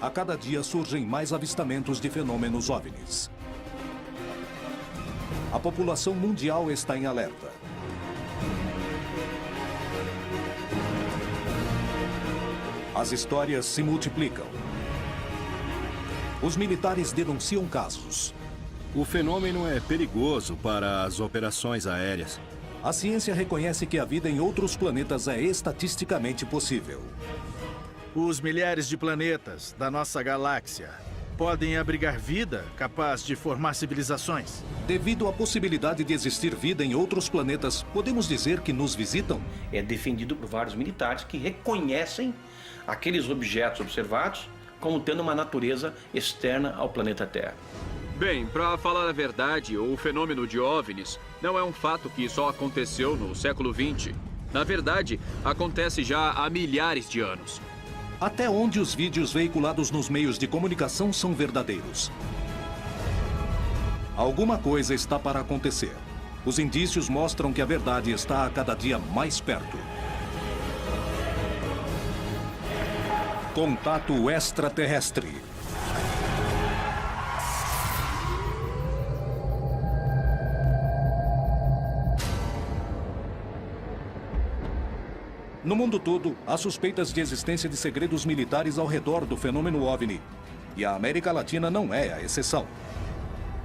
a cada dia surgem mais avistamentos de fenômenos OVNIs. A população mundial está em alerta. As histórias se multiplicam. Os militares denunciam casos. O fenômeno é perigoso para as operações aéreas. A ciência reconhece que a vida em outros planetas é estatisticamente possível. Os milhares de planetas da nossa galáxia podem abrigar vida capaz de formar civilizações. Devido à possibilidade de existir vida em outros planetas, podemos dizer que nos visitam? É defendido por vários militares que reconhecem aqueles objetos observados como tendo uma natureza externa ao planeta Terra. Bem, para falar a verdade, o fenômeno de OVNIs não é um fato que só aconteceu no século XX. Na verdade, acontece já há milhares de anos. Até onde os vídeos veiculados nos meios de comunicação são verdadeiros? Alguma coisa está para acontecer. Os indícios mostram que a verdade está a cada dia mais perto. Contato extraterrestre. No mundo todo, há suspeitas de existência de segredos militares ao redor do fenômeno OVNI. E a América Latina não é a exceção.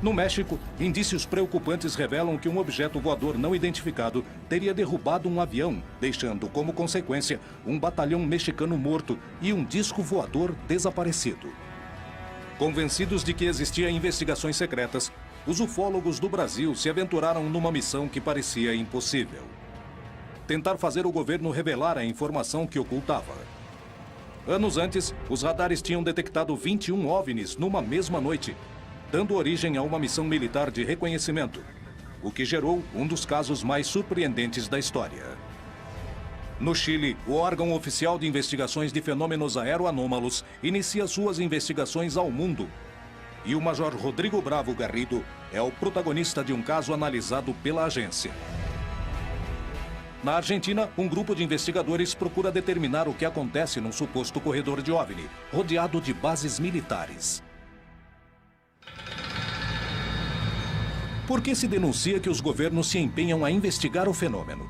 No México, indícios preocupantes revelam que um objeto voador não identificado teria derrubado um avião, deixando como consequência um batalhão mexicano morto e um disco voador desaparecido. Convencidos de que existiam investigações secretas, os ufólogos do Brasil se aventuraram numa missão que parecia impossível: tentar fazer o governo revelar a informação que ocultava. Anos antes, os radares tinham detectado 21 OVNIs numa mesma noite, dando origem a uma missão militar de reconhecimento, o que gerou um dos casos mais surpreendentes da história. No Chile, o órgão oficial de investigações de fenômenos aeroanômalos inicia suas investigações ao mundo. E o Major Rodrigo Bravo Garrido é o protagonista de um caso analisado pela agência. Na Argentina, um grupo de investigadores procura determinar o que acontece num suposto corredor de OVNI, rodeado de bases militares. Por que se denuncia que os governos se empenham a investigar o fenômeno?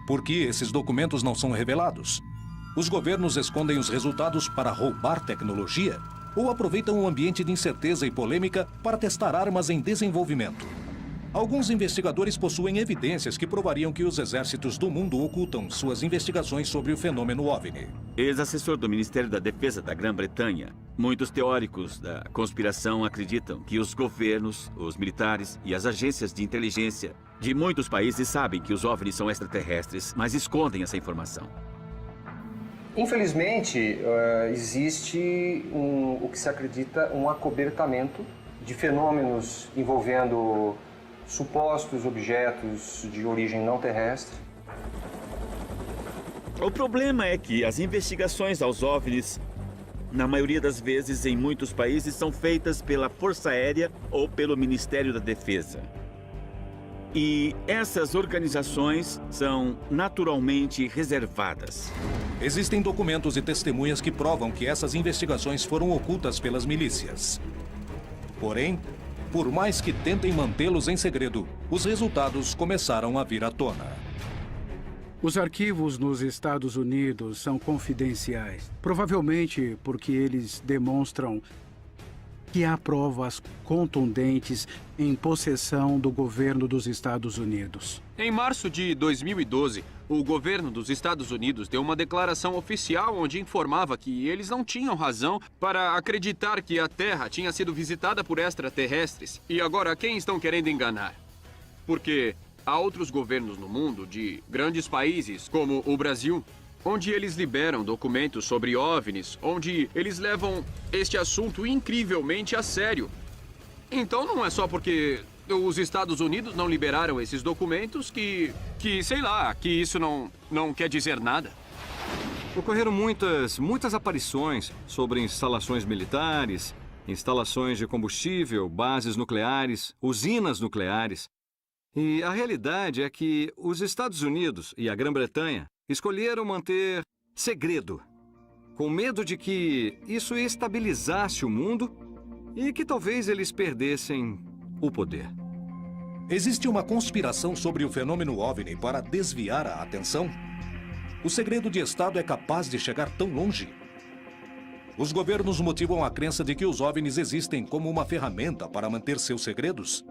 Por que esses documentos não são revelados? Os governos escondem os resultados para roubar tecnologia? Ou aproveitam um ambiente de incerteza e polêmica para testar armas em desenvolvimento? Alguns investigadores possuem evidências que provariam que os exércitos do mundo ocultam suas investigações sobre o fenômeno OVNI. Ex-assessor do Ministério da Defesa da Grã-Bretanha, muitos teóricos da conspiração acreditam que os governos, os militares e as agências de inteligência de muitos países sabem que os OVNIs são extraterrestres, mas escondem essa informação. Infelizmente, existe o que se acredita um acobertamento de fenômenos envolvendo supostos objetos de origem não terrestre. O problema é que as investigações aos OVNIs, na maioria das vezes em muitos países, são feitas pela Força Aérea ou pelo Ministério da Defesa. E essas organizações são naturalmente reservadas. Existem documentos e testemunhas que provam que essas investigações foram ocultas pelas milícias. Porém, por mais que tentem mantê-los em segredo, os resultados começaram a vir à tona. Os arquivos nos Estados Unidos são confidenciais, provavelmente porque eles demonstram que há provas contundentes em possessão do governo dos Estados Unidos. Em março de 2012, o governo dos Estados Unidos deu uma declaração oficial onde informava que eles não tinham razão para acreditar que a Terra tinha sido visitada por extraterrestres. E agora, quem estão querendo enganar? Porque há outros governos no mundo, de grandes países, como o Brasil, onde eles liberam documentos sobre OVNIs, onde eles levam este assunto incrivelmente a sério. Então não é só porque os Estados Unidos não liberaram esses documentos que sei lá, que isso não quer dizer nada. Ocorreram muitas aparições sobre instalações militares, instalações de combustível, bases nucleares, usinas nucleares. E a realidade é que os Estados Unidos e a Grã-Bretanha escolheram manter segredo com medo de que isso estabilizasse o mundo e que talvez eles perdessem o poder. Existe uma conspiração sobre o fenômeno OVNI para desviar a atenção? O segredo de Estado é capaz de chegar tão longe? Os governos motivam a crença de que os OVNIs existem como uma ferramenta para manter seus segredos?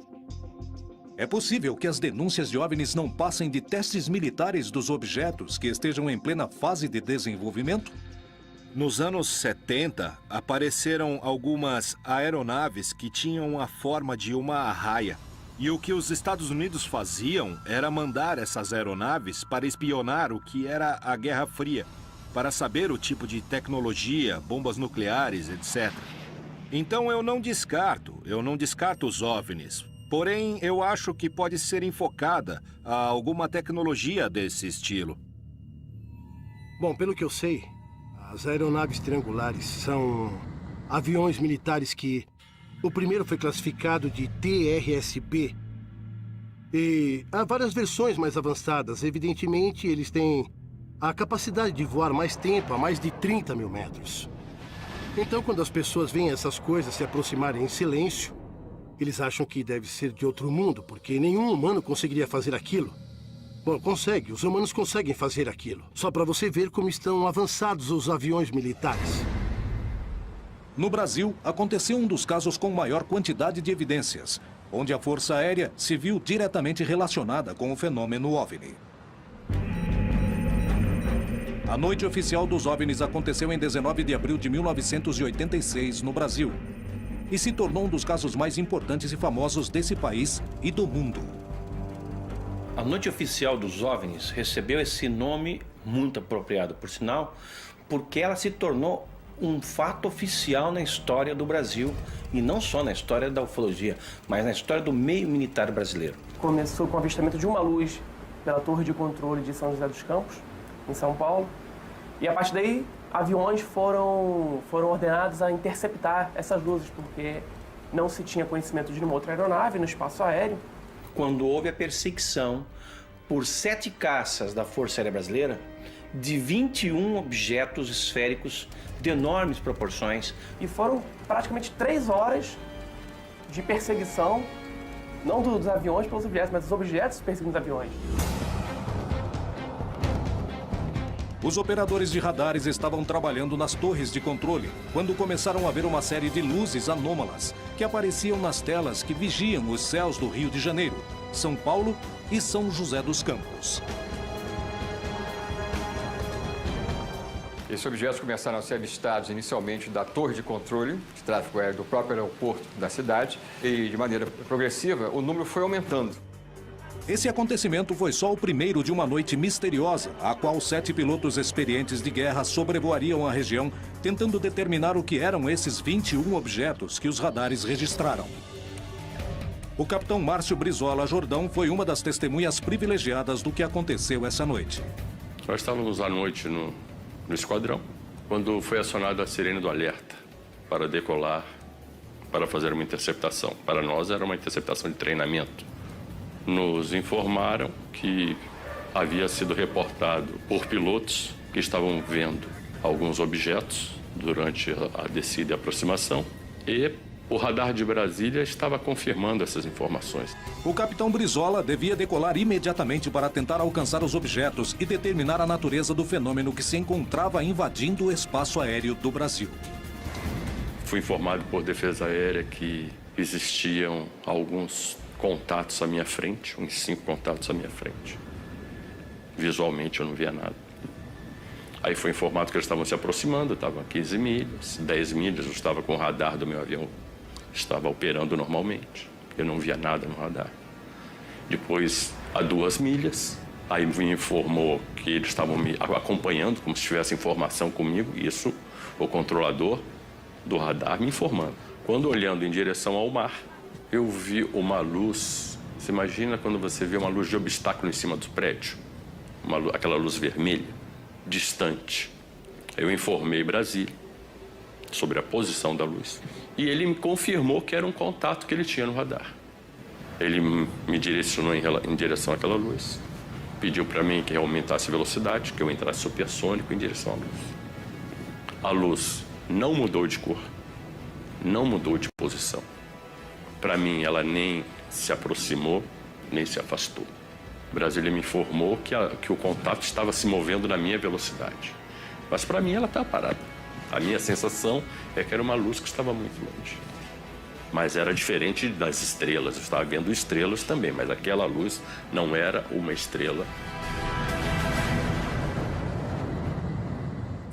É possível que as denúncias de OVNIs não passem de testes militares dos objetos que estejam em plena fase de desenvolvimento? Nos anos 70, apareceram algumas aeronaves que tinham a forma de uma arraia. E o que os Estados Unidos faziam era mandar essas aeronaves para espionar o que era a Guerra Fria, para saber o tipo de tecnologia, bombas nucleares, etc. Então eu não descarto os OVNIs. Porém, eu acho que pode ser enfocada a alguma tecnologia desse estilo. Bom, pelo que eu sei, as aeronaves triangulares são aviões militares que o primeiro foi classificado de TRSP. E há várias versões mais avançadas. Evidentemente, eles têm a capacidade de voar mais tempo, a mais de 30 mil metros. Então, quando as pessoas veem essas coisas se aproximarem em silêncio, eles acham que deve ser de outro mundo, porque nenhum humano conseguiria fazer aquilo. Bom, os humanos conseguem fazer aquilo. Só para você ver como estão avançados os aviões militares. No Brasil, aconteceu um dos casos com maior quantidade de evidências, onde a Força Aérea se viu diretamente relacionada com o fenômeno OVNI. A noite oficial dos OVNIs aconteceu em 19 de abril de 1986, no Brasil, e se tornou um dos casos mais importantes e famosos desse país e do mundo. A noite oficial dos OVNIs recebeu esse nome muito apropriado, por sinal, porque ela se tornou um fato oficial na história do Brasil, e não só na história da ufologia, mas na história do meio militar brasileiro. Começou com o avistamento de uma luz pela torre de controle de São José dos Campos, em São Paulo, e a partir daí aviões foram ordenados a interceptar essas luzes, porque não se tinha conhecimento de nenhuma outra aeronave no espaço aéreo. Quando houve a perseguição por 7 caças da Força Aérea Brasileira, de 21 objetos esféricos de enormes proporções. E foram praticamente 3 horas de perseguição, não dos aviões pelos objetos, mas dos objetos perseguindo os aviões. Os operadores de radares estavam trabalhando nas torres de controle, quando começaram a ver uma série de luzes anômalas que apareciam nas telas que vigiam os céus do Rio de Janeiro, São Paulo e São José dos Campos. Esses objetos começaram a ser avistados inicialmente da torre de controle de tráfego aéreo do próprio aeroporto da cidade e, de maneira progressiva, o número foi aumentando. Esse acontecimento foi só o primeiro de uma noite misteriosa, a qual 7 pilotos experientes de guerra sobrevoariam a região, tentando determinar o que eram esses 21 objetos que os radares registraram. O capitão Márcio Brizola Jordão foi uma das testemunhas privilegiadas do que aconteceu essa noite. Nós estávamos à noite no esquadrão, quando foi acionada a sirene do alerta para decolar, para fazer uma interceptação. Para nós era uma interceptação de treinamento. Nos informaram que havia sido reportado por pilotos que estavam vendo alguns objetos durante a descida e aproximação, e o radar de Brasília estava confirmando essas informações. O capitão Brizola devia decolar imediatamente para tentar alcançar os objetos e determinar a natureza do fenômeno que se encontrava invadindo o espaço aéreo do Brasil. Fui informado por Defesa Aérea que existiam alguns contatos à minha frente, uns 5 contatos à minha frente. Visualmente eu não via nada. Aí foi informado que eles estavam se aproximando, estavam a 15 milhas, 10 milhas, eu estava com o radar do meu avião, estava operando normalmente. Eu não via nada no radar. Depois, a 2 milhas, aí me informou que eles estavam me acompanhando, como se tivesse informação comigo, isso o controlador do radar me informando. Quando olhando em direção ao mar, eu vi uma luz. Você imagina quando você vê uma luz de obstáculo em cima do prédio? Aquela luz vermelha, distante. Eu informei Brasília sobre a posição da luz. E ele me confirmou que era um contato que ele tinha no radar. Ele me direcionou em direção àquela luz. Pediu para mim que eu aumentasse a velocidade, que eu entrasse supersônico em direção à luz. A luz não mudou de cor, não mudou de posição. Para mim, ela nem se aproximou, nem se afastou. Brasília me informou que o contato estava se movendo na minha velocidade. Mas para mim, ela estava parada. A minha sensação é que era uma luz que estava muito longe. Mas era diferente das estrelas. Eu estava vendo estrelas também, mas aquela luz não era uma estrela.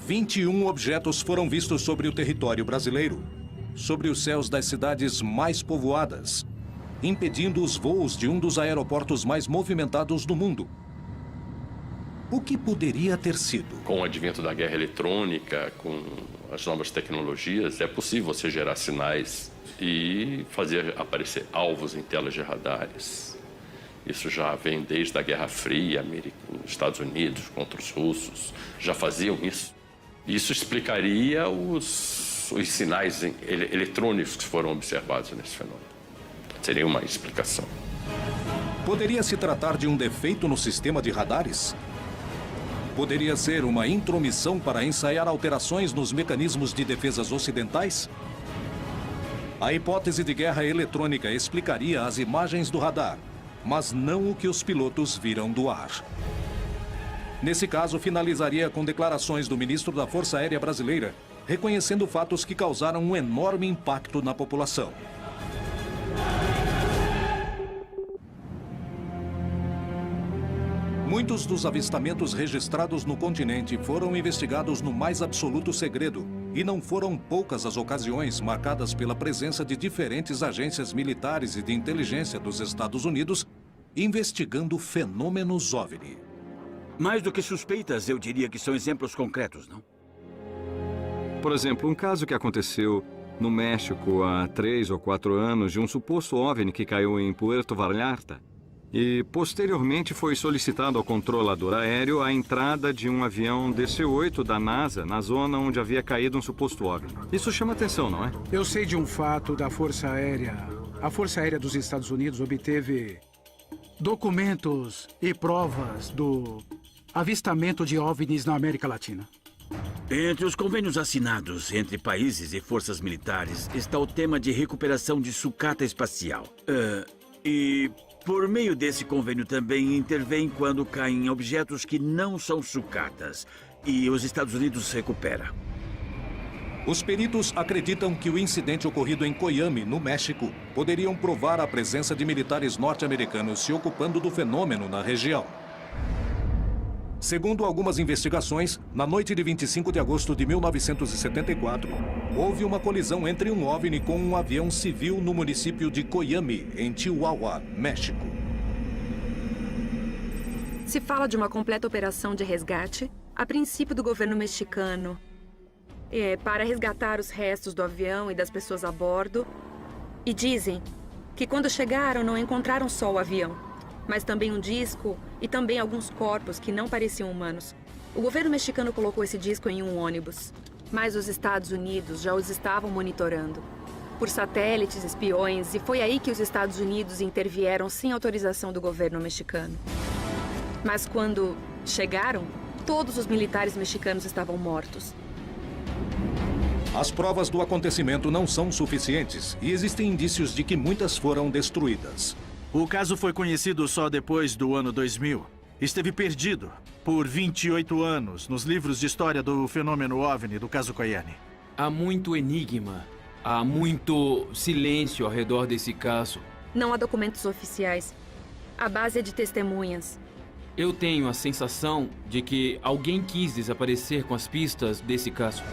21 objetos foram vistos sobre o território brasileiro, sobre os céus das cidades mais povoadas, impedindo os voos de um dos aeroportos mais movimentados do mundo. O que poderia ter sido? Com o advento da guerra eletrônica, com as novas tecnologias, é possível você gerar sinais e fazer aparecer alvos em telas de radares. Isso já vem desde a Guerra Fria, os Estados Unidos contra os russos já faziam isso. Isso explicaria os sinais eletrônicos que foram observados nesse fenômeno. Seria uma explicação. Poderia se tratar de um defeito no sistema de radares? Poderia ser uma intromissão para ensaiar alterações nos mecanismos de defesas ocidentais? A hipótese de guerra eletrônica explicaria as imagens do radar, mas não o que os pilotos viram do ar. Nesse caso, finalizaria com declarações do ministro da Força Aérea Brasileira, reconhecendo fatos que causaram um enorme impacto na população. Muitos dos avistamentos registrados no continente foram investigados no mais absoluto segredo, e não foram poucas as ocasiões marcadas pela presença de diferentes agências militares e de inteligência dos Estados Unidos investigando fenômenos OVNI. Mais do que suspeitas, eu diria que são exemplos concretos, não? Por exemplo, um caso que aconteceu no México há 3 ou 4 anos de um suposto OVNI que caiu em Puerto Vallarta e, posteriormente, foi solicitado ao controlador aéreo a entrada de um avião DC-8 da NASA na zona onde havia caído um suposto OVNI. Isso chama atenção, não é? Eu sei de um fato da Força Aérea. A Força Aérea dos Estados Unidos obteve documentos e provas do avistamento de OVNIs na América Latina. Entre os convênios assinados entre países e forças militares está o tema de recuperação de sucata espacial. E por meio desse convênio também intervém quando caem objetos que não são sucatas. E os Estados Unidos recupera. Os peritos acreditam que o incidente ocorrido em Coyame, no México, poderiam provar a presença de militares norte-americanos se ocupando do fenômeno na região. Segundo algumas investigações, na noite de 25 de agosto de 1974, houve uma colisão entre um OVNI com um avião civil no município de Coyame, em Chihuahua, México. Se fala de uma completa operação de resgate, a princípio do governo mexicano, para resgatar os restos do avião e das pessoas a bordo. E dizem que quando chegaram não encontraram só o avião, mas também um disco e também alguns corpos que não pareciam humanos. O governo mexicano colocou esse disco em um ônibus, mas os Estados Unidos já os estavam monitorando por satélites, espiões, e foi aí que os Estados Unidos intervieram sem autorização do governo mexicano. Mas quando chegaram, todos os militares mexicanos estavam mortos. As provas do acontecimento não são suficientes e existem indícios de que muitas foram destruídas. O caso foi conhecido só depois do ano 2000. Esteve perdido por 28 anos nos livros de história do fenômeno OVNI do caso Coyame. Há muito enigma, há muito silêncio ao redor desse caso. Não há documentos oficiais. A base é de testemunhas. Eu tenho a sensação de que alguém quis desaparecer com as pistas desse caso.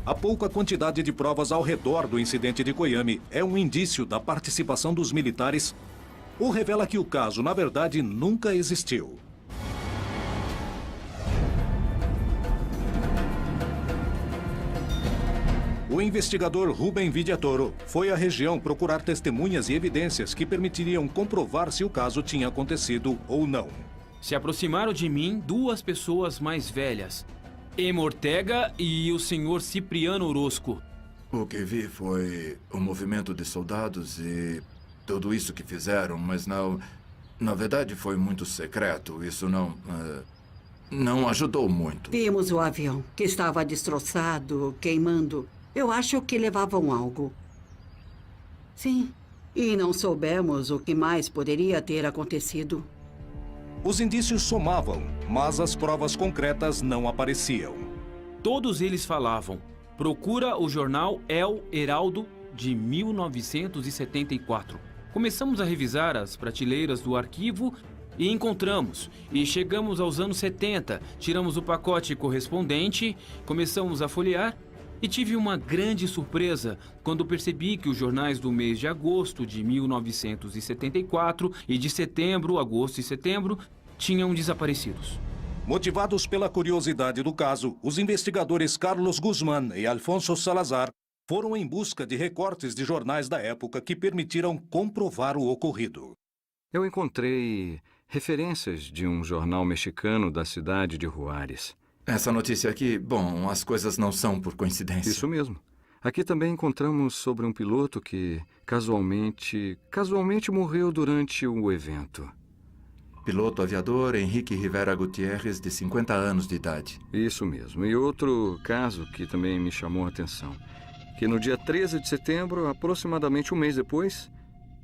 A pouca quantidade de provas ao redor do incidente de Coyame é um indício da participação dos militares ou revela que o caso, na verdade, nunca existiu. O investigador Rubem Vidiatoro foi à região procurar testemunhas e evidências que permitiriam comprovar se o caso tinha acontecido ou não. Se aproximaram de mim 2 pessoas mais velhas, Emma Ortega e o senhor Cipriano Orozco. O que vi foi o movimento de soldados e tudo isso que fizeram, mas não... Na verdade, foi muito secreto. Isso não ajudou muito. Vimos o avião, que estava destroçado, queimando. Eu acho que levavam algo. Sim. E não soubemos o que mais poderia ter acontecido. Os indícios somavam, mas as provas concretas não apareciam. Todos eles falavam: procura o jornal El Heraldo de 1974. Começamos a revisar as prateleiras do arquivo e encontramos. E chegamos aos anos 70, tiramos o pacote correspondente, começamos a folhear e tive uma grande surpresa quando percebi que os jornais do mês de agosto de 1974 e de setembro, agosto e setembro, tinham desaparecidos. Motivados pela curiosidade do caso, os investigadores Carlos Guzmán e Alfonso Salazar foram em busca de recortes de jornais da época que permitiram comprovar o ocorrido. Eu encontrei referências de um jornal mexicano da cidade de Juárez. Essa notícia aqui, bom, as coisas não são por coincidência. Isso mesmo. Aqui também encontramos sobre um piloto que casualmente morreu durante o evento. Piloto aviador Henrique Rivera Gutierrez, de 50 anos de idade. Isso mesmo. E outro caso que também me chamou a atenção, que no dia 13 de setembro, aproximadamente um mês depois,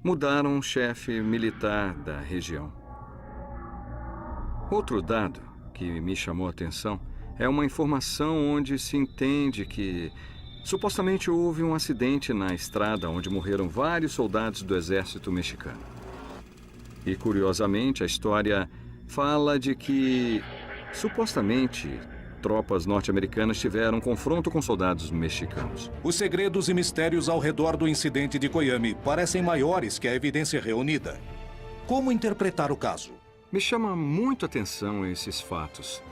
mudaram um chefe militar da região. Outro dado que me chamou a atenção é uma informação onde se entende que supostamente houve um acidente na estrada onde morreram vários soldados do exército mexicano. E, curiosamente, a história fala de que, supostamente, tropas norte-americanas tiveram um confronto com soldados mexicanos. Os segredos e mistérios ao redor do incidente de Coyame parecem maiores que a evidência reunida. Como interpretar o caso? Me chama muito a atenção esses fatos.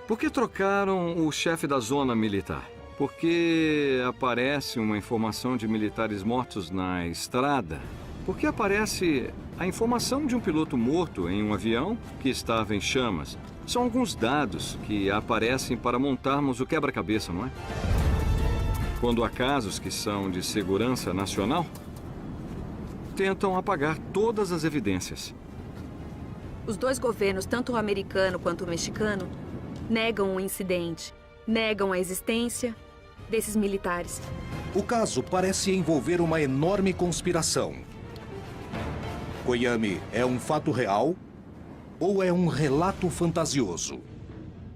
Por que trocaram o chefe da zona militar? Por que aparece uma informação de militares mortos na estrada? Por que aparece a informação de um piloto morto em um avião que estava em chamas? São alguns dados que aparecem para montarmos o quebra-cabeça, não é? Quando há casos que são de segurança nacional, tentam apagar todas as evidências. Os dois governos, tanto o americano quanto o mexicano, negam o incidente, negam a existência desses militares. O caso parece envolver uma enorme conspiração. Coyame é um fato real ou é um relato fantasioso?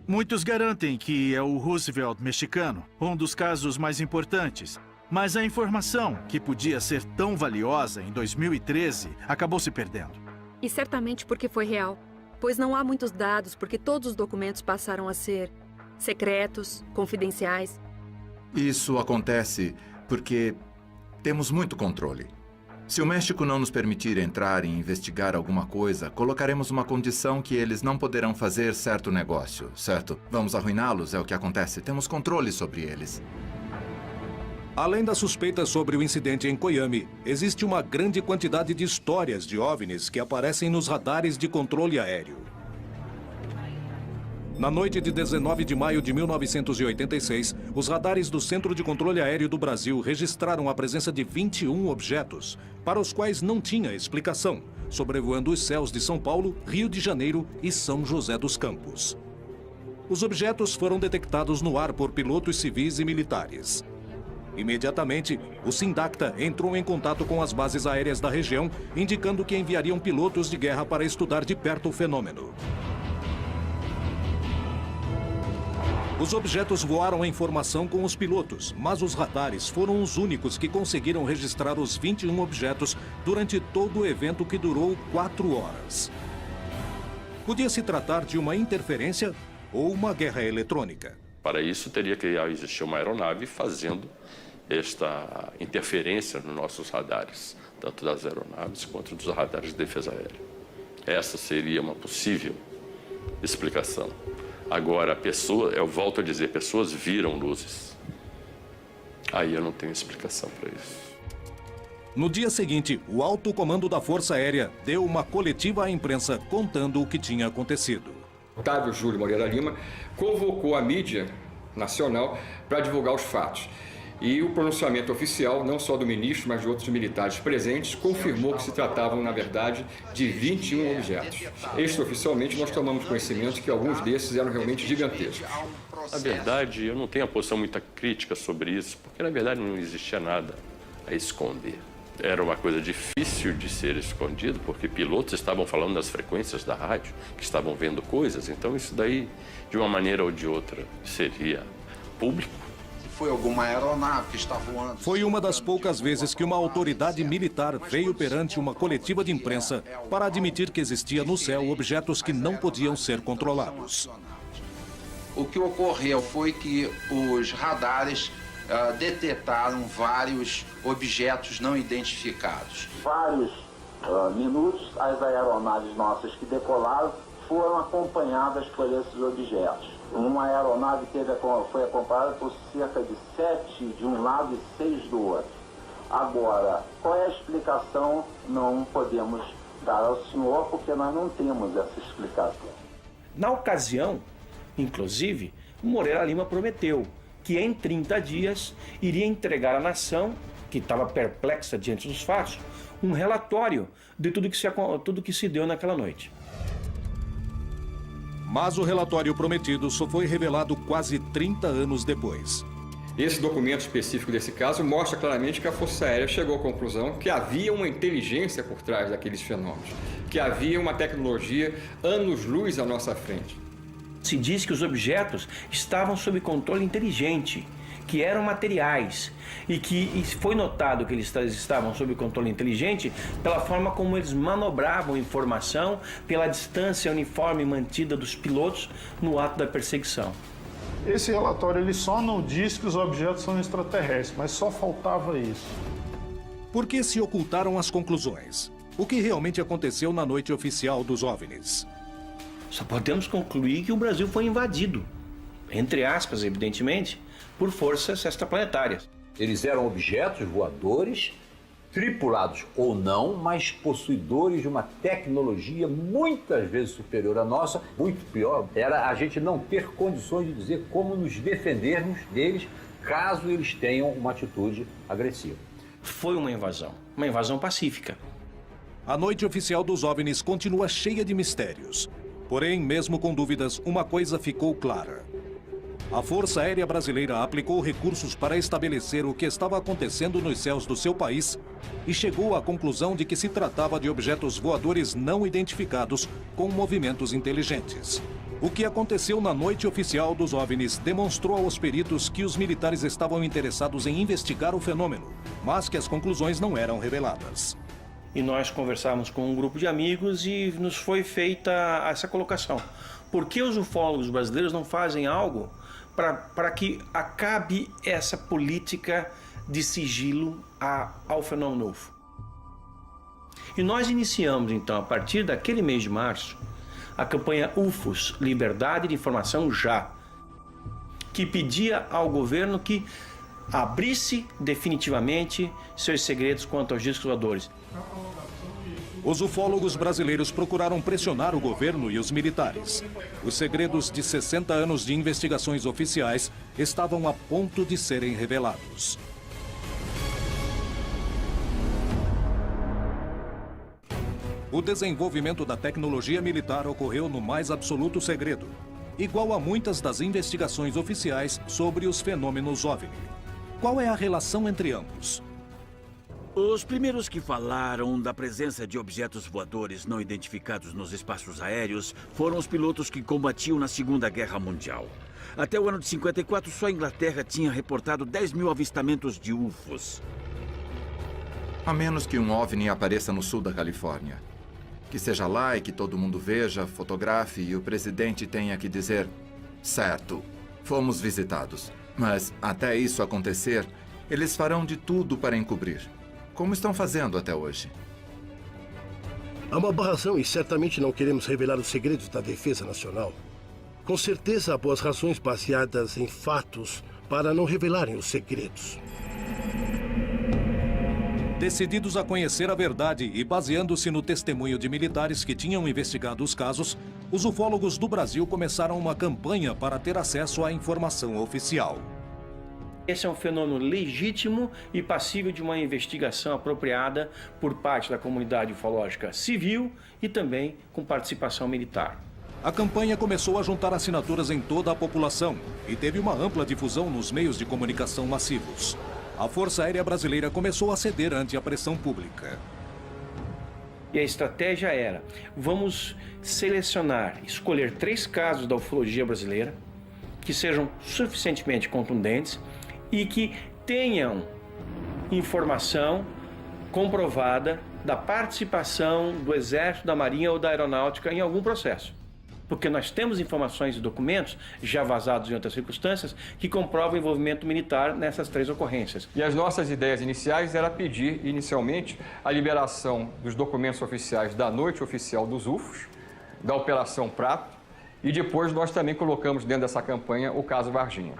Muitos garantem que é o Roosevelt mexicano, um dos casos mais importantes. Mas a informação, que podia ser tão valiosa em 2013, acabou se perdendo. E certamente porque foi real, pois não há muitos dados porque todos os documentos passaram a ser secretos, confidenciais. Isso acontece porque temos muito controle. Se o México não nos permitir entrar e investigar alguma coisa, colocaremos uma condição que eles não poderão fazer certo negócio, certo? Vamos arruiná-los, é o que acontece. Temos controle sobre eles. Além das suspeitas sobre o incidente em Coyame, existe uma grande quantidade de histórias de OVNIs que aparecem nos radares de controle aéreo. Na noite de 19 de maio de 1986, os radares do Centro de Controle Aéreo do Brasil registraram a presença de 21 objetos, para os quais não tinha explicação, sobrevoando os céus de São Paulo, Rio de Janeiro e São José dos Campos. Os objetos foram detectados no ar por pilotos civis e militares. Imediatamente, o Sindacta entrou em contato com as bases aéreas da região, indicando que enviariam pilotos de guerra para estudar de perto o fenômeno. Os objetos voaram em formação com os pilotos, mas os radares foram os únicos que conseguiram registrar os 21 objetos durante todo o evento, que durou 4 horas. Podia se tratar de uma interferência ou uma guerra eletrônica. Para isso, teria que existir uma aeronave fazendo esta interferência nos nossos radares, tanto das aeronaves quanto dos radares de defesa aérea. Essa seria uma possível explicação. Agora, eu volto a dizer, pessoas viram luzes. Aí eu não tenho explicação para isso. No dia seguinte, o alto comando da Força Aérea deu uma coletiva à imprensa contando o que tinha acontecido. Otávio Júlio Moreira Lima convocou a mídia nacional para divulgar os fatos. E o pronunciamento oficial, não só do ministro, mas de outros militares presentes, confirmou que se tratavam, na verdade, de 21 objetos. Extraoficialmente, nós tomamos conhecimento que alguns desses eram realmente gigantescos. Na verdade, eu não tenho uma posição muito crítica sobre isso, porque, na verdade, não existia nada a esconder. Era uma coisa difícil de ser escondido, porque pilotos estavam falando das frequências da rádio, que estavam vendo coisas, então isso daí, de uma maneira ou de outra, seria público. Foi alguma aeronave que está voando? Foi uma das poucas vezes que uma autoridade militar veio perante uma coletiva de imprensa para admitir que existia no céu objetos que não podiam ser controlados. O que ocorreu foi que os radares detectaram vários objetos não identificados. Vários minutos, as aeronaves nossas que decolaram foram acompanhadas por esses objetos. Uma aeronave foi acompanhada por cerca de 7 de um lado e 6 do outro. Agora, qual é a explicação? Não podemos dar ao senhor, porque nós não temos essa explicação. Na ocasião, inclusive, o Moreira Lima prometeu que em 30 dias iria entregar à nação, que estava perplexa diante dos fatos, um relatório de tudo que se deu naquela noite. Mas o relatório prometido só foi revelado quase 30 anos depois. Esse documento específico desse caso mostra claramente que a Força Aérea chegou à conclusão que havia uma inteligência por trás daqueles fenômenos, que havia uma tecnologia anos-luz à nossa frente. Se diz que os objetos estavam sob controle inteligente, que eram materiais, e que foi notado que eles estavam sob controle inteligente pela forma como eles manobravam informação, pela distância uniforme mantida dos pilotos no ato da perseguição. Esse relatório ele só não diz que os objetos são extraterrestres, mas só faltava isso. Por que se ocultaram as conclusões? O que realmente aconteceu na noite oficial dos OVNIs? Só podemos concluir que o Brasil foi invadido, entre aspas, evidentemente, por forças extraplanetárias. Eles eram objetos voadores, tripulados ou não, mas possuidores de uma tecnologia muitas vezes superior à nossa. Muito pior era a gente não ter condições de dizer como nos defendermos deles caso eles tenham uma atitude agressiva. Foi uma invasão pacífica. A noite oficial dos OVNIs continua cheia de mistérios. Porém, mesmo com dúvidas, uma coisa ficou clara. A Força Aérea Brasileira aplicou recursos para estabelecer o que estava acontecendo nos céus do seu país e chegou à conclusão de que se tratava de objetos voadores não identificados com movimentos inteligentes. O que aconteceu na noite oficial dos OVNIs demonstrou aos peritos que os militares estavam interessados em investigar o fenômeno, mas que as conclusões não eram reveladas. E nós conversávamos com um grupo de amigos e nos foi feita essa colocação. Por que os ufólogos brasileiros não fazem algo para que acabe essa política de sigilo ao fenômeno UFO? E nós iniciamos, então, a partir daquele mês de março, a campanha UFOs, Liberdade de Informação Já, que pedia ao governo que abrisse definitivamente seus segredos quanto aos discos voadores. Os ufólogos brasileiros procuraram pressionar o governo e os militares. Os segredos de 60 anos de investigações oficiais estavam a ponto de serem revelados. O desenvolvimento da tecnologia militar ocorreu no mais absoluto segredo, igual a muitas das investigações oficiais sobre os fenômenos OVNI. Qual é a relação entre ambos? Os primeiros que falaram da presença de objetos voadores não identificados nos espaços aéreos foram os pilotos que combatiam na Segunda Guerra Mundial. Até o ano de 54, só a Inglaterra tinha reportado 10 mil avistamentos de UFOs. A menos que um OVNI apareça no sul da Califórnia. Que seja lá e que todo mundo veja, fotografe e o presidente tenha que dizer: certo, fomos visitados. Mas até isso acontecer, eles farão de tudo para encobrir. Como estão fazendo até hoje. Há uma boa razão e certamente não queremos revelar os segredos da defesa nacional. Com certeza há boas razões baseadas em fatos para não revelarem os segredos. Decididos a conhecer a verdade e baseando-se no testemunho de militares que tinham investigado os casos, os ufólogos do Brasil começaram uma campanha para ter acesso à informação oficial. Esse é um fenômeno legítimo e passível de uma investigação apropriada por parte da comunidade ufológica civil e também com participação militar. A campanha começou a juntar assinaturas em toda a população e teve uma ampla difusão nos meios de comunicação massivos. A Força Aérea Brasileira começou a ceder ante a pressão pública. E a estratégia era, vamos selecionar, escolher 3 casos da ufologia brasileira que sejam suficientemente contundentes e que tenham informação comprovada da participação do Exército, da Marinha ou da Aeronáutica em algum processo. Porque nós temos informações e documentos, já vazados em outras circunstâncias, que comprovam o envolvimento militar nessas 3 ocorrências. E as nossas ideias iniciais era pedir, inicialmente, a liberação dos documentos oficiais da Noite Oficial dos UFOs, da Operação Prato, e depois nós também colocamos dentro dessa campanha o caso Varginha.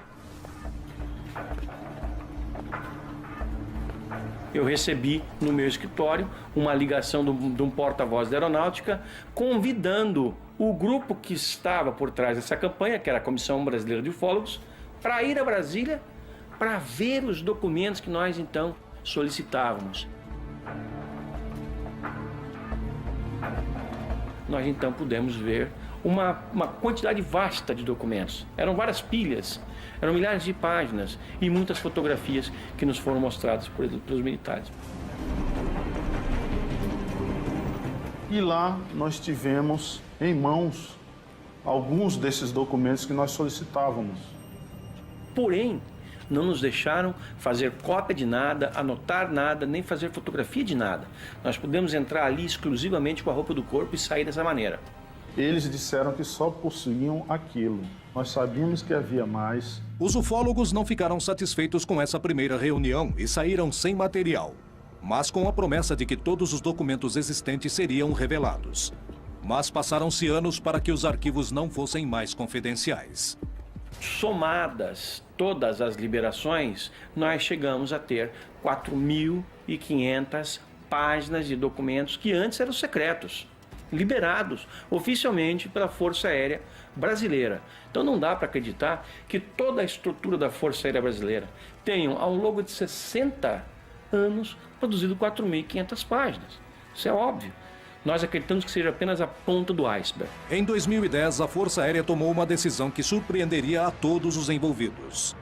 Eu recebi no meu escritório uma ligação de um porta-voz da Aeronáutica convidando o grupo que estava por trás dessa campanha, que era a Comissão Brasileira de Ufólogos, para ir a Brasília para ver os documentos que nós então solicitávamos. Nós então pudemos ver uma quantidade vasta de documentos. Eram várias pilhas, eram milhares de páginas e muitas fotografias que nos foram mostradas pelos militares. E lá nós tivemos em mãos alguns desses documentos que nós solicitávamos. Porém, não nos deixaram fazer cópia de nada, anotar nada, nem fazer fotografia de nada. Nós pudemos entrar ali exclusivamente com a roupa do corpo e sair dessa maneira. Eles disseram que só possuíam aquilo. Nós sabíamos que havia mais. Os ufólogos não ficaram satisfeitos com essa primeira reunião e saíram sem material, mas com a promessa de que todos os documentos existentes seriam revelados. Mas passaram-se anos para que os arquivos não fossem mais confidenciais. Somadas todas as liberações, nós chegamos a ter 4.500 páginas de documentos que antes eram secretos, liberados oficialmente pela Força Aérea Brasileira. Então não dá para acreditar que toda a estrutura da Força Aérea Brasileira tenha, ao longo de 60 anos, produzido 4.500 páginas. Isso é óbvio. Nós acreditamos que seja apenas a ponta do iceberg. Em 2010, a Força Aérea tomou uma decisão que surpreenderia a todos os envolvidos.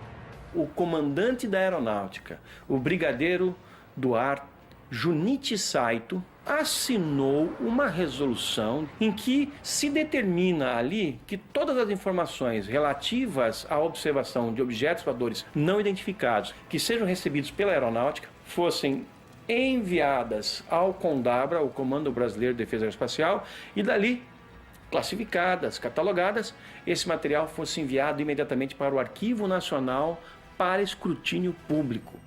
O comandante da Aeronáutica, o brigadeiro do ar Junichi Saito, assinou uma resolução em que se determina ali que todas as informações relativas à observação de objetos voadores não identificados que sejam recebidos pela Aeronáutica fossem enviadas ao CONDABRA, o Comando Brasileiro de Defesa Aeroespacial, e dali, classificadas, catalogadas, esse material fosse enviado imediatamente para o Arquivo Nacional para escrutínio público.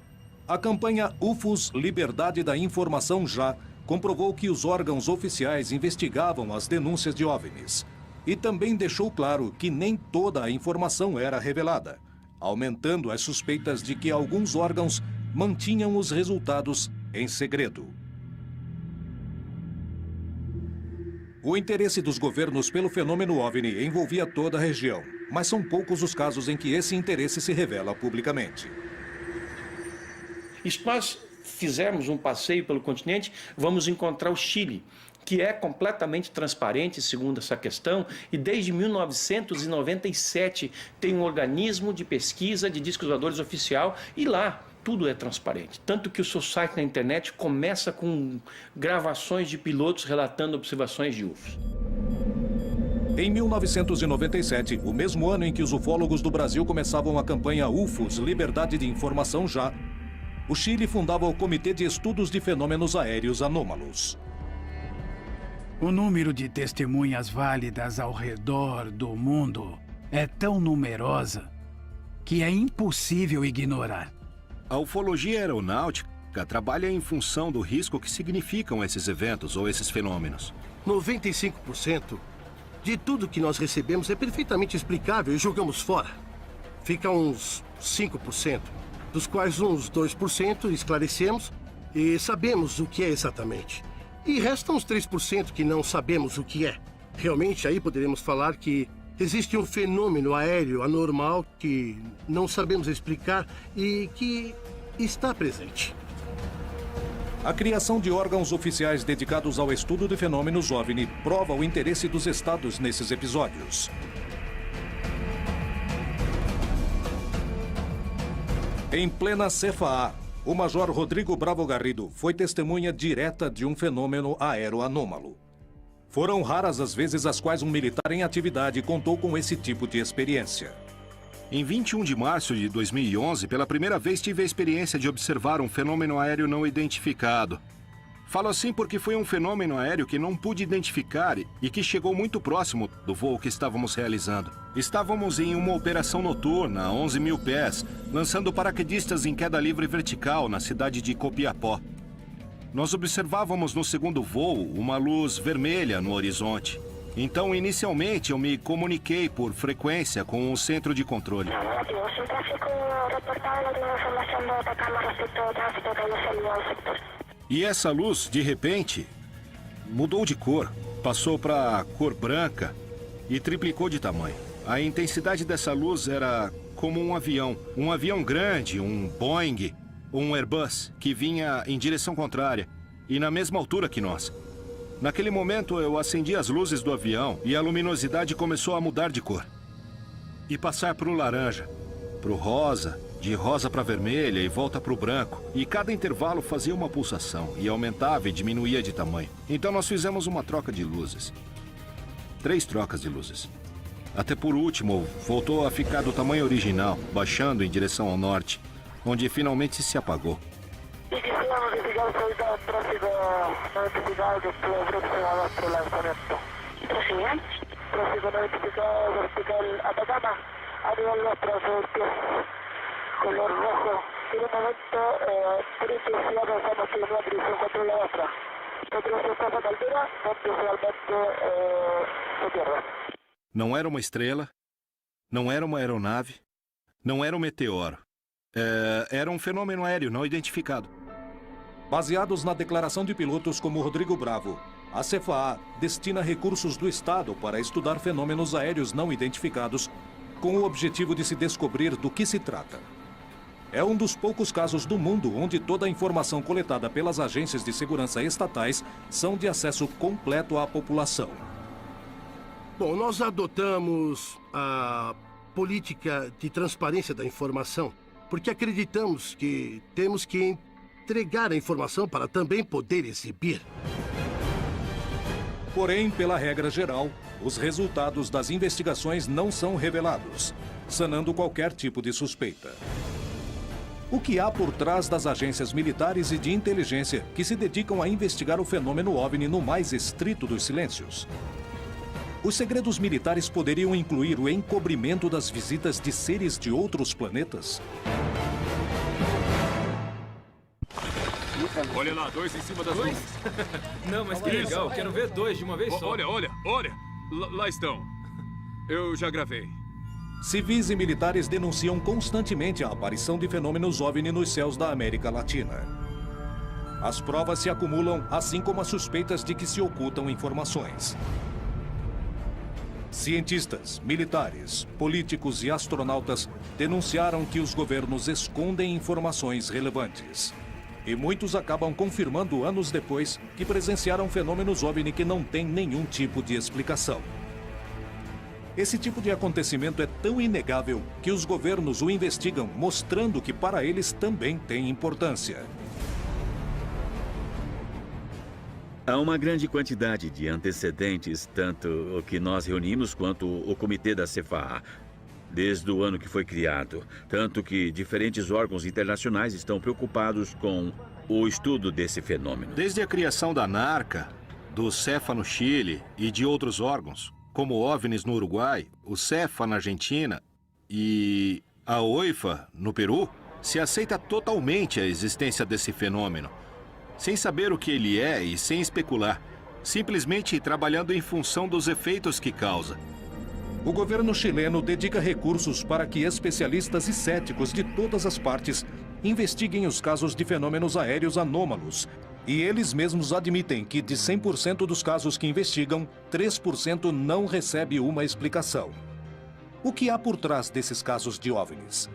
A campanha UFOS Liberdade da Informação Já comprovou que os órgãos oficiais investigavam as denúncias de OVNIs e também deixou claro que nem toda a informação era revelada, aumentando as suspeitas de que alguns órgãos mantinham os resultados em segredo. O interesse dos governos pelo fenômeno OVNI envolvia toda a região, mas são poucos os casos em que esse interesse se revela publicamente. E se nós fizermos um passeio pelo continente, vamos encontrar o Chile, que é completamente transparente, segundo essa questão, e desde 1997 tem um organismo de pesquisa de discos voadores oficial, e lá tudo é transparente. Tanto que o seu site na internet começa com gravações de pilotos relatando observações de UFOs. Em 1997, o mesmo ano em que os ufólogos do Brasil começavam a campanha UFOS Liberdade de Informação Já, o Chile fundava o Comitê de Estudos de Fenômenos Aéreos Anômalos. O número de testemunhas válidas ao redor do mundo é tão numerosa que é impossível ignorar. A ufologia aeronáutica trabalha em função do risco que significam esses eventos ou esses fenômenos. 95% de tudo que nós recebemos é perfeitamente explicável e jogamos fora. Fica uns 5%, dos quais uns 2% esclarecemos e sabemos o que é exatamente. E restam uns 3% que não sabemos o que é. Realmente, aí poderemos falar que existe um fenômeno aéreo anormal que não sabemos explicar e que está presente. A criação de órgãos oficiais dedicados ao estudo de fenômenos OVNI prova o interesse dos estados nesses episódios. Em plena CFA, o Major Rodrigo Bravo Garrido foi testemunha direta de um fenômeno aeroanômalo. Foram raras as vezes as quais um militar em atividade contou com esse tipo de experiência. Em 21 de março de 2011, pela primeira vez tive a experiência de observar um fenômeno aéreo não identificado. Falo assim porque foi um fenômeno aéreo que não pude identificar e que chegou muito próximo do voo que estávamos realizando. Estávamos em uma operação noturna a 11 mil pés, lançando paraquedistas em queda livre vertical na cidade de Copiapó. Nós observávamos no segundo voo uma luz vermelha no horizonte. Então, inicialmente, eu me comuniquei por frequência com o centro de controle. E essa luz, de repente, mudou de cor, passou para cor branca e triplicou de tamanho. A intensidade dessa luz era como um avião grande, um Boeing, um Airbus, que vinha em direção contrária e na mesma altura que nós. Naquele momento, eu acendi as luzes do avião e a luminosidade começou a mudar de cor. E passar para o laranja, para o rosa, de rosa para vermelha e volta para o branco. E cada intervalo fazia uma pulsação e aumentava e diminuía de tamanho. Então nós fizemos uma troca de luzes. 3 trocas de luzes. Até por último, voltou a ficar do tamanho original, baixando em direção ao norte, onde finalmente se apagou. Y quisiera notificar ahorita tráfico no identificado que estuvo próximo a nuestro lanzamiento. ¿Reciben? Tráfico no identificado vertical Atacama, a nivel nuestro pies, color rojo. En un momento, por intensidad pensamos que la dirección controla nuestra. Nosotros estamos a altura donde realmente se pierde. Não era uma estrela, não era uma aeronave, não era um meteoro. Era um fenômeno aéreo não identificado. Baseados na declaração de pilotos como Rodrigo Bravo, a CFA destina recursos do Estado para estudar fenômenos aéreos não identificados, com o objetivo de se descobrir do que se trata. É um dos poucos casos do mundo onde toda a informação coletada pelas agências de segurança estatais são de acesso completo à população. Bom, nós adotamos a política de transparência da informação, porque acreditamos que temos que entregar a informação para também poder exibir. Porém, pela regra geral, os resultados das investigações não são revelados, sanando qualquer tipo de suspeita. O que há por trás das agências militares e de inteligência que se dedicam a investigar o fenômeno OVNI no mais estrito dos silêncios? Os segredos militares poderiam incluir o encobrimento das visitas de seres de outros planetas? Olha lá, 2 em cima das nuvens. Não, mas que legal, quero ver 2 de uma vez só. Olha. Lá estão. Eu já gravei. Civis e militares denunciam constantemente a aparição de fenômenos OVNI nos céus da América Latina. As provas se acumulam, assim como as suspeitas de que se ocultam informações. Cientistas, militares, políticos e astronautas denunciaram que os governos escondem informações relevantes. E muitos acabam confirmando anos depois que presenciaram fenômenos OVNI que não têm nenhum tipo de explicação. Esse tipo de acontecimento é tão inegável que os governos o investigam, mostrando que para eles também tem importância. Há uma grande quantidade de antecedentes, tanto o que nós reunimos quanto o comitê da CFA, desde o ano que foi criado. Tanto que diferentes órgãos internacionais estão preocupados com o estudo desse fenômeno. Desde a criação da NARCA, do CEFA no Chile e de outros órgãos, como o OVNIs no Uruguai, o CEFA na Argentina e a OIFA no Peru, se aceita totalmente a existência desse fenômeno, sem saber o que ele é e sem especular, simplesmente trabalhando em função dos efeitos que causa. O governo chileno dedica recursos para que especialistas e céticos de todas as partes investiguem os casos de fenômenos aéreos anômalos. E eles mesmos admitem que de 100% dos casos que investigam, 3% não recebe uma explicação. O que há por trás desses casos de OVNIs?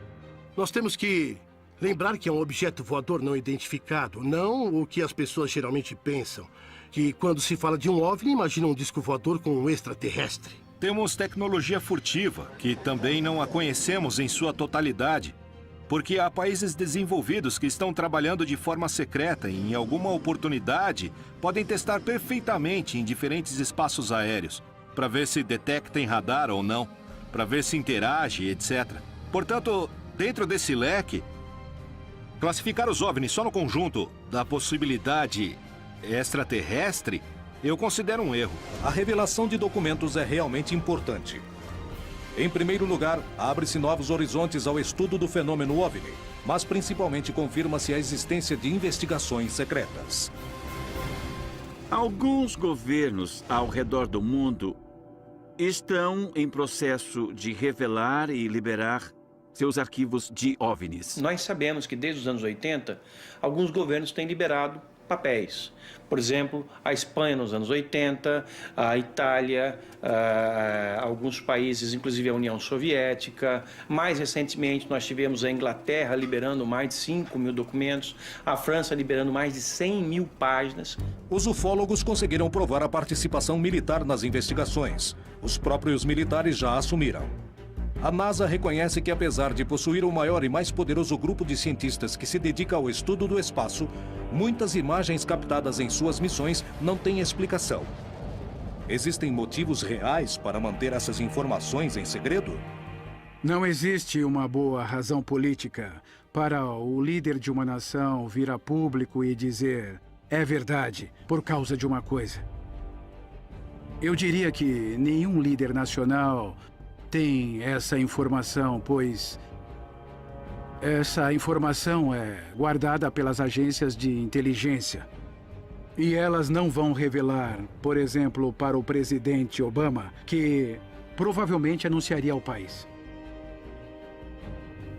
Nós temos que lembrar que é um objeto voador não identificado, não o que as pessoas geralmente pensam. Que quando se fala de um OVNI, imagina um disco voador com um extraterrestre. Temos tecnologia furtiva, que também não a conhecemos em sua totalidade, porque há países desenvolvidos que estão trabalhando de forma secreta e, em alguma oportunidade, podem testar perfeitamente em diferentes espaços aéreos, para ver se detecta em radar ou não, para ver se interage, etc. Portanto, dentro desse leque, classificar os OVNIs só no conjunto da possibilidade extraterrestre, eu considero um erro. A revelação de documentos é realmente importante. Em primeiro lugar, abre-se novos horizontes ao estudo do fenômeno OVNI, mas principalmente confirma-se a existência de investigações secretas. Alguns governos ao redor do mundo estão em processo de revelar e liberar seus arquivos de OVNIs. Nós sabemos que desde os anos 80, alguns governos têm liberado papéis. Por exemplo, a Espanha nos anos 80, a Itália, alguns países, inclusive a União Soviética. Mais recentemente, nós tivemos a Inglaterra liberando mais de 5 mil documentos, a França liberando mais de 100 mil páginas. Os ufólogos conseguiram provar a participação militar nas investigações. Os próprios militares já assumiram. A NASA reconhece que, apesar de possuir o maior e mais poderoso grupo de cientistas que se dedica ao estudo do espaço, muitas imagens captadas em suas missões não têm explicação. Existem motivos reais para manter essas informações em segredo? Não existe uma boa razão política para o líder de uma nação vir a público e dizer é verdade por causa de uma coisa. Eu diria que nenhum líder nacional tem essa informação, pois essa informação é guardada pelas agências de inteligência. E elas não vão revelar, por exemplo, para o presidente Obama, que provavelmente anunciaria ao país.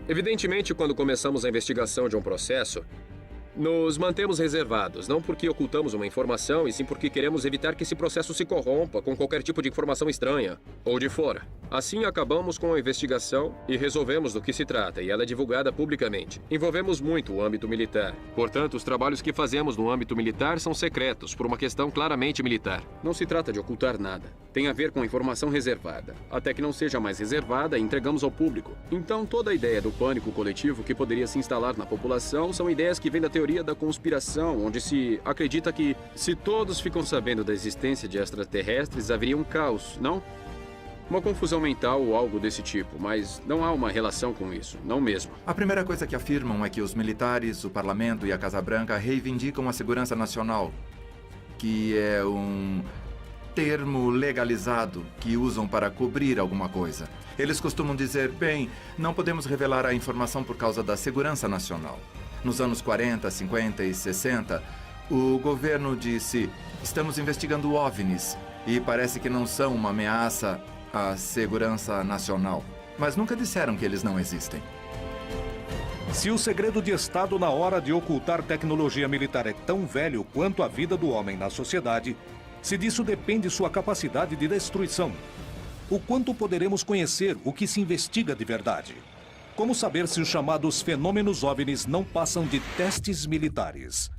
Evidentemente, quando começamos a investigação de um processo, nos mantemos reservados, não porque ocultamos uma informação, e sim porque queremos evitar que esse processo se corrompa com qualquer tipo de informação estranha ou de fora. Assim, acabamos com a investigação e resolvemos do que se trata, e ela é divulgada publicamente. Envolvemos muito o âmbito militar. Portanto, os trabalhos que fazemos no âmbito militar são secretos, por uma questão claramente militar. Não se trata de ocultar nada. Tem a ver com informação reservada. Até que não seja mais reservada, entregamos ao público. Então, toda a ideia do pânico coletivo que poderia se instalar na população são ideias que vêm da teoria da conspiração, onde se acredita que, se todos ficam sabendo da existência de extraterrestres, haveria um caos, não? Uma confusão mental ou algo desse tipo, mas não há uma relação com isso, não mesmo. A primeira coisa que afirmam é que os militares, o Parlamento e a Casa Branca reivindicam a segurança nacional, que é um termo legalizado que usam para cobrir alguma coisa. Eles costumam dizer, bem, não podemos revelar a informação por causa da segurança nacional. Nos anos 40, 50 e 60, o governo disse, estamos investigando OVNIs e parece que não são uma ameaça à segurança nacional. Mas nunca disseram que eles não existem. Se o segredo de Estado na hora de ocultar tecnologia militar é tão velho quanto a vida do homem na sociedade, se disso depende sua capacidade de destruição, o quanto poderemos conhecer o que se investiga de verdade? Como saber se os chamados fenômenos OVNIs não passam de testes militares?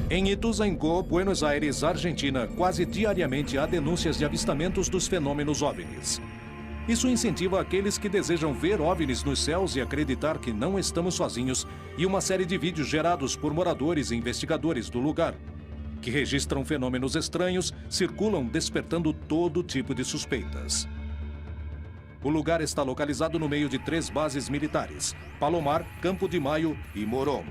Em Ituzaingó, Buenos Aires, Argentina, quase diariamente há denúncias de avistamentos dos fenômenos OVNIs. Isso incentiva aqueles que desejam ver OVNIs nos céus e acreditar que não estamos sozinhos, e uma série de vídeos gerados por moradores e investigadores do lugar, que registram fenômenos estranhos, circulam despertando todo tipo de suspeitas. O lugar está localizado no meio de 3 bases militares: Palomar, Campo de Maio e Morón.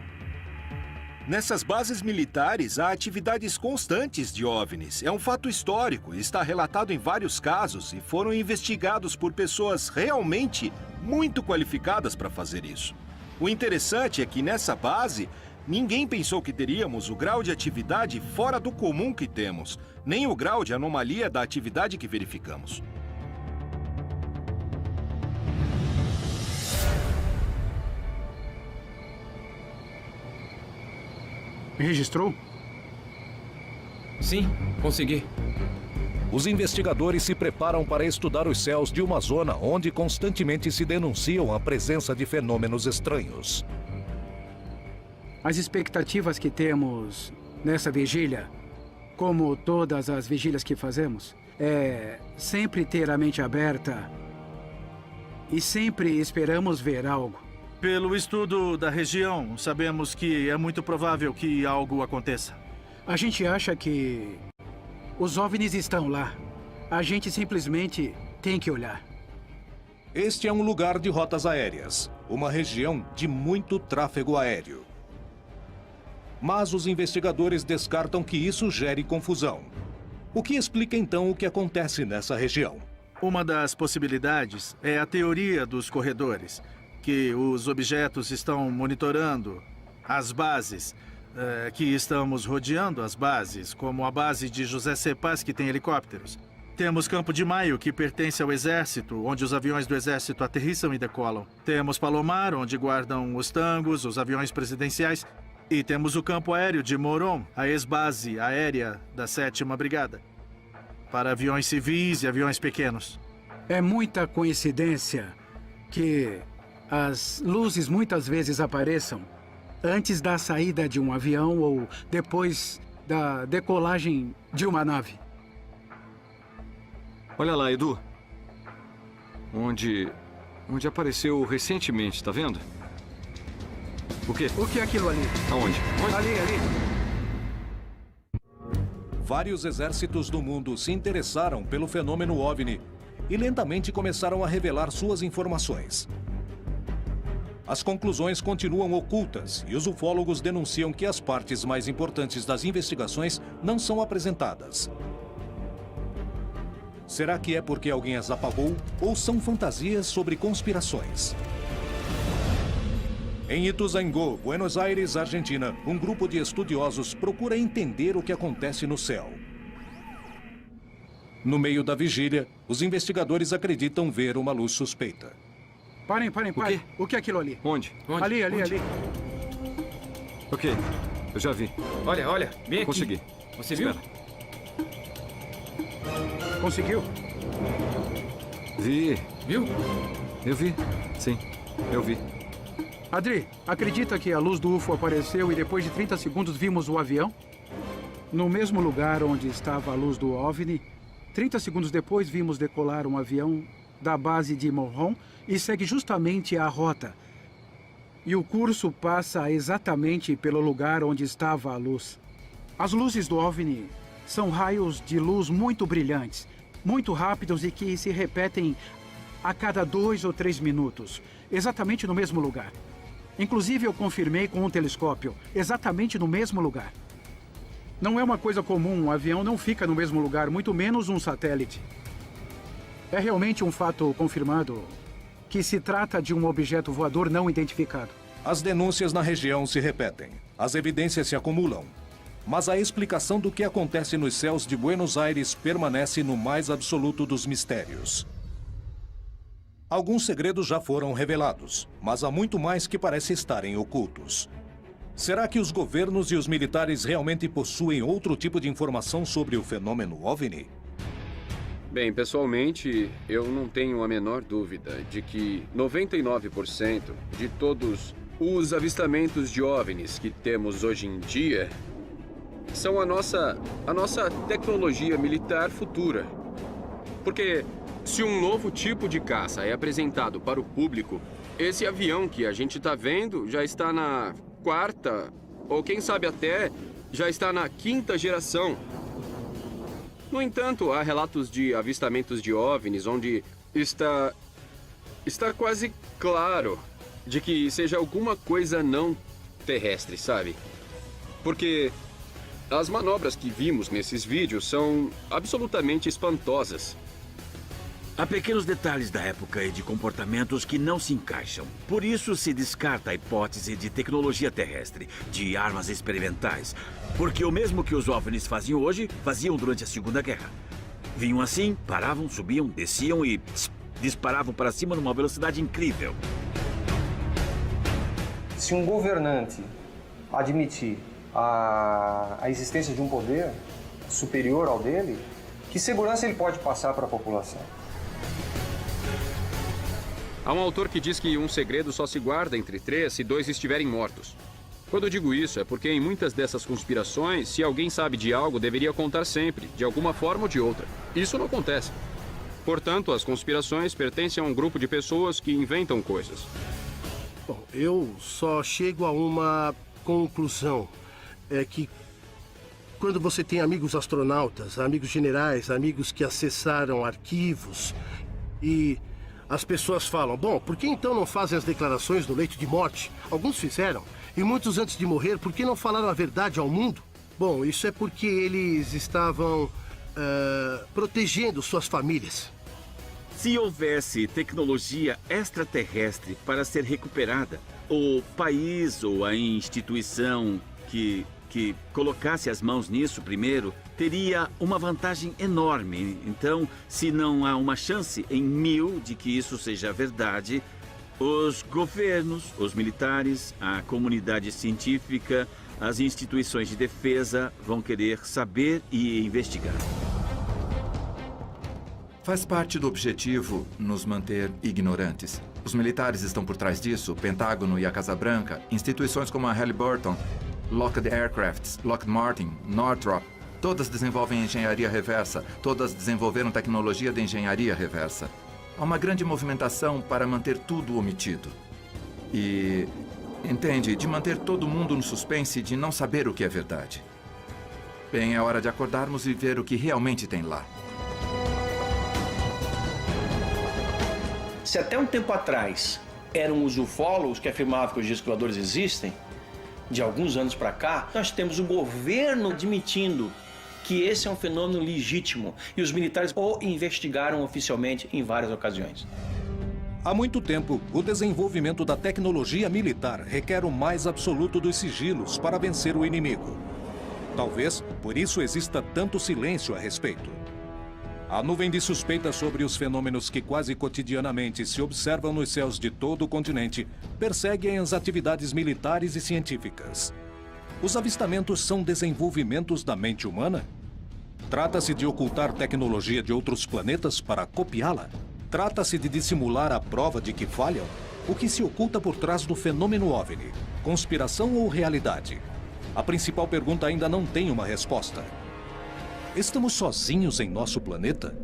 Nessas bases militares, há atividades constantes de OVNIs. É um fato histórico, está relatado em vários casos e foram investigados por pessoas realmente muito qualificadas para fazer isso. O interessante é que nessa base, ninguém pensou que teríamos o grau de atividade fora do comum que temos, nem o grau de anomalia da atividade que verificamos. Registrou? Sim, consegui. Os investigadores se preparam para estudar os céus de uma zona onde constantemente se denunciam a presença de fenômenos estranhos. As expectativas que temos nessa vigília, como todas as vigílias que fazemos, é sempre ter a mente aberta e sempre esperamos ver algo. Pelo estudo da região, sabemos que é muito provável que algo aconteça. A gente acha que os OVNIs estão lá. A gente simplesmente tem que olhar. Este é um lugar de rotas aéreas, uma região de muito tráfego aéreo. Mas os investigadores descartam que isso gere confusão. O que explica então o que acontece nessa região? Uma das possibilidades é a teoria dos corredores, que os objetos estão monitorando as bases, que estamos rodeando as bases, como a base de José C. Paz, que tem helicópteros. Temos Campo de Maio, que pertence ao Exército, onde os aviões do Exército aterrissam e decolam. Temos Palomar, onde guardam os tangos, os aviões presidenciais. E temos o campo aéreo de Moron, a ex-base aérea da 7ª Brigada, para aviões civis e aviões pequenos. É muita coincidência que as luzes muitas vezes apareçam antes da saída de um avião ou depois da decolagem de uma nave. Olha lá, Edu. Onde apareceu recentemente, tá vendo? O quê? O que é aquilo ali? Aonde? Ali. Vários exércitos do mundo se interessaram pelo fenômeno OVNI e lentamente começaram a revelar suas informações. As conclusões continuam ocultas e os ufólogos denunciam que as partes mais importantes das investigações não são apresentadas. Será que é porque alguém as apagou ou são fantasias sobre conspirações? Em Ituzaingó, Buenos Aires, Argentina, um grupo de estudiosos procura entender o que acontece no céu. No meio da vigília, os investigadores acreditam ver uma luz suspeita. Parem. O que é aquilo ali? Onde? Ali. Ok, eu já vi. Olha, vem aqui. Consegui. Você viu? Espera. Conseguiu? Vi. Viu? Eu vi, sim, eu vi. Adri, acredita que a luz do UFO apareceu e depois de 30 segundos vimos o avião? No mesmo lugar onde estava a luz do OVNI, 30 segundos depois vimos decolar um avião da base de Moron e segue justamente a rota. E o curso passa exatamente pelo lugar onde estava a luz. As luzes do OVNI são raios de luz muito brilhantes, muito rápidos e que se repetem a cada 2 ou 3 minutos, exatamente no mesmo lugar. Inclusive, eu confirmei com um telescópio, exatamente no mesmo lugar. Não é uma coisa comum, um avião não fica no mesmo lugar, muito menos um satélite. É realmente um fato confirmado que se trata de um objeto voador não identificado. As denúncias na região se repetem, as evidências se acumulam. Mas a explicação do que acontece nos céus de Buenos Aires permanece no mais absoluto dos mistérios. Alguns segredos já foram revelados, mas há muito mais que parece estarem ocultos. Será que os governos e os militares realmente possuem outro tipo de informação sobre o fenômeno OVNI? Bem, pessoalmente, eu não tenho a menor dúvida de que 99% de todos os avistamentos de OVNIs que temos hoje em dia são a nossa tecnologia militar futura. Porque se um novo tipo de caça é apresentado para o público, esse avião que a gente está vendo já está na 4ª, ou quem sabe até já está na 5ª geração. No entanto, há relatos de avistamentos de OVNIs onde está quase claro de que seja alguma coisa não terrestre, sabe? Porque as manobras que vimos nesses vídeos são absolutamente espantosas. Há pequenos detalhes da época e de comportamentos que não se encaixam. Por isso se descarta a hipótese de tecnologia terrestre, de armas experimentais. Porque o mesmo que os OVNIs faziam hoje, faziam durante a Segunda Guerra. Vinham assim, paravam, subiam, desciam e disparavam para cima numa velocidade incrível. Se um governante admitir a existência de um poder, superior ao dele, que segurança ele pode passar para a população? Há um autor que diz que um segredo só se guarda entre 3 se 2 estiverem mortos. Quando eu digo isso, é porque em muitas dessas conspirações, se alguém sabe de algo, deveria contar sempre, de alguma forma ou de outra. Isso não acontece. Portanto, as conspirações pertencem a um grupo de pessoas que inventam coisas. Bom, eu só chego a uma conclusão. É que quando você tem amigos astronautas, amigos generais, amigos que acessaram arquivos e as pessoas falam, bom, por que então não fazem as declarações no leito de morte? Alguns fizeram. E muitos antes de morrer, por que não falaram a verdade ao mundo? Bom, isso é porque eles estavam protegendo suas famílias. Se houvesse tecnologia extraterrestre para ser recuperada, o país ou a instituição que colocasse as mãos nisso primeiro teria uma vantagem enorme. Então, se não há uma chance em 1000 de que isso seja verdade, os governos, os militares, a comunidade científica, as instituições de defesa vão querer saber e investigar. Faz parte do objetivo nos manter ignorantes. Os militares estão por trás disso, o Pentágono e a Casa Branca, instituições como a Halliburton, Lockheed Aircraft, Lockheed Martin, Northrop, todas desenvolvem engenharia reversa, todas desenvolveram tecnologia de engenharia reversa. Há uma grande movimentação para manter tudo omitido. E, entende, de manter todo mundo no suspense de não saber o que é verdade. Bem, é hora de acordarmos e ver o que realmente tem lá. Se até um tempo atrás eram os ufólogos que afirmavam que os discos voadores existem, de alguns anos para cá, nós temos o governo admitindo que esse é um fenômeno legítimo e os militares o investigaram oficialmente em várias ocasiões. Há muito tempo, o desenvolvimento da tecnologia militar requer o mais absoluto dos sigilos para vencer o inimigo. Talvez por isso exista tanto silêncio a respeito. A nuvem de suspeitas sobre os fenômenos que quase cotidianamente se observam nos céus de todo o continente perseguem as atividades militares e científicas. Os avistamentos são desenvolvimentos da mente humana? Trata-se de ocultar tecnologia de outros planetas para copiá-la? Trata-se de dissimular a prova de que falham? O que se oculta por trás do fenômeno OVNI? Conspiração ou realidade? A principal pergunta ainda não tem uma resposta. Estamos sozinhos em nosso planeta?